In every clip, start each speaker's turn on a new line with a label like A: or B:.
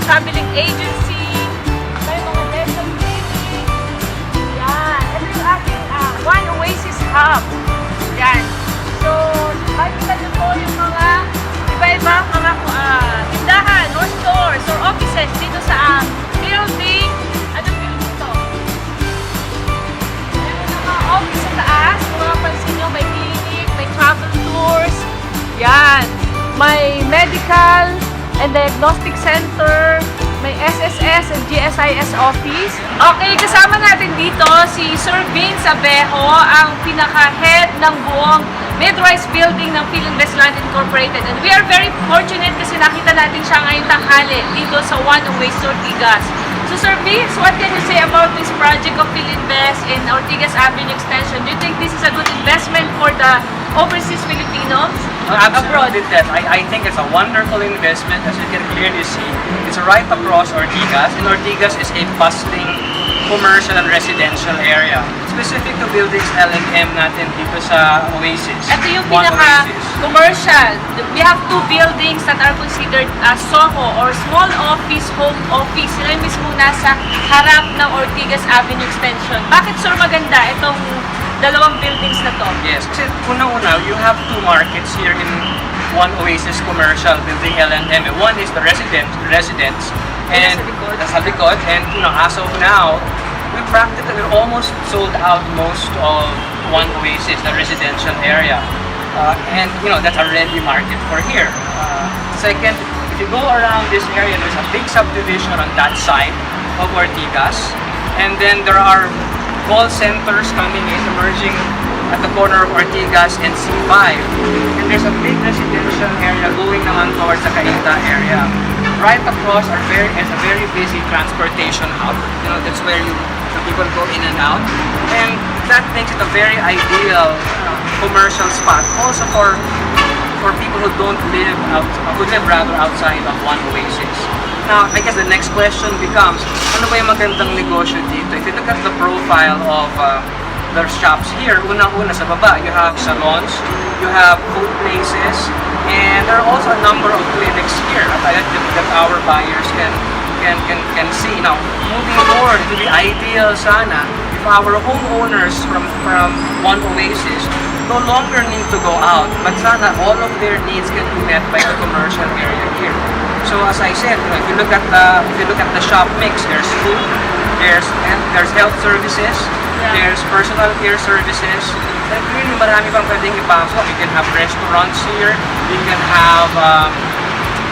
A: traveling agency, may mga dental clinic. Yan. Ito yung ating One Oasis Hub. Yan. So, makikita nyo po yung mga iba-iba mga tindahan or stores or offices dito sa building. Anong building ito? Meron mga office sa taas. Kung mga pansin nyo, may clinic, may travel tours. Yan. May medical and diagnostic center. May SSS and GSIS office. Okay, kasama natin dito si Sir Vince Abejo, ang pinaka-head ng buong mid-rise building ng Philinvest Land Incorporated. And we are very fortunate kasi nakita natin siya ngayong tanghali dito sa One Oasis Ortigas. So Sir Vince, what can you say about this project of Philinvest in Ortigas Avenue Extension? Do you think this is a good investment for the overseas Filipinos abroad?
B: Absolutely, Ted. I think it's a wonderful investment. As you can clearly see, it's right across Ortigas, and Ortigas is a bustling commercial and residential area. Specific to buildings L&M natin dito sa Oasis.
A: Ito yung
B: One Oasis.
A: pinaka-commercial. We have two buildings that are considered as SOHO or small office, home office. Sila yung mismo nasa harap ng Ortigas Avenue Extension. Bakit sir maganda itong dalawang buildings na to?
B: Yes, kasi una-una, you have two markets here in One Oasis Commercial Building L&M. One is the residents, and
A: Nasa likod.
B: and as of now, we practically almost sold out most of One Oasis, the residential area. And that's a ready market for here. Second, if you go around this area, there's a big subdivision on that side of Ortigas. And then there are call centers coming in, emerging at the corner of Ortigas and C5. And there's a big residential area going naman towards the Cainta area. Right across is a very busy transportation hub. That's where the people go in and out. And that makes it a very ideal commercial spot. Also for people who live rather outside of One Oasis. Now, I guess the next question becomes, ano ba yung magandang negosyo dito? If you look at the profile of the shops here, unang-una sa baba, you have salons, you have food places, and there are also a number of clinics here that our buyers can see. Now, moving forward, it would be ideal sana if our homeowners from One Oasis no longer need to go out, but sana all of their needs can be met by the commercial area here. So as I said, if you look at the shop mix, there's food, there's health services, there's personal care services, and really marami pang pwedeng ipasok. You can have restaurants here, you can have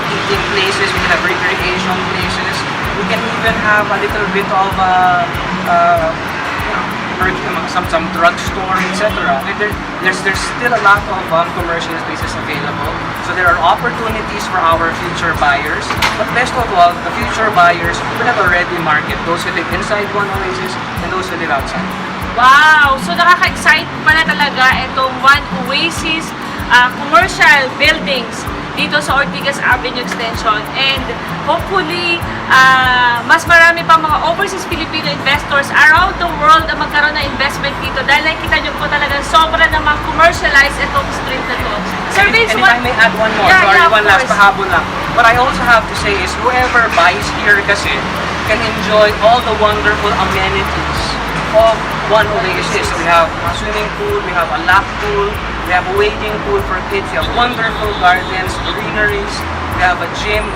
B: eating places, we can have recreation places, we can even have a little bit of some drugstore, etc. There's still a lot of commercial spaces available. So there are opportunities for our future buyers. But best of all, the future buyers will have a ready market. Those who live inside One Oasis and those who live outside.
A: Wow! So nakaka-excite pala talaga itong One Oasis commercial buildings dito sa Ortigas Avenue Extension, and hopefully mas marami pang mga overseas Filipino investors around the world ang magkaroon ng investment dito dahil nakikita nyo po talagang sobra namang commercialize itong street na to. Sir Vince,
B: and if I may add one more, one last pahabol lang. What I also have to say is whoever buys here kasi can enjoy all the wonderful amenities of One Oasis. So we have a swimming pool, we have a lap pool, we have a wading pool for kids, we have wonderful gardens, greeneries, we have a gym,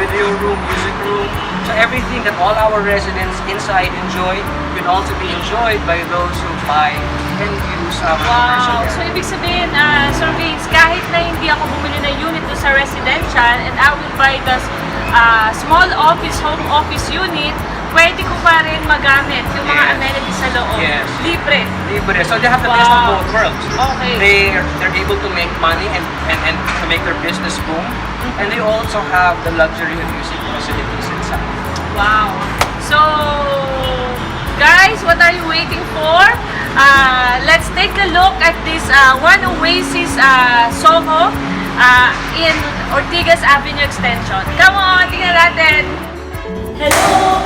B: video room, music room. So everything that all our residents inside enjoy can also be enjoyed by those who buy and use our commercial area.
A: So ibig sabihin, Sir Vince, kahit na hindi ako bumili ng unit doon sa residential and I will buy the small office, home office unit, pwede ko pa rin magamit yung mga amenities sa loob.
B: Yes.
A: Libre.
B: So they have the best of both worlds.
A: Okay.
B: They're able to make money and to make their business boom. And they also have the luxury of using facilities inside.
A: Wow. So, guys, what are you waiting for? Let's take a look at this One Oasis SOHO in Ortigas Avenue Extension. Come on, tingnan natin. Hello!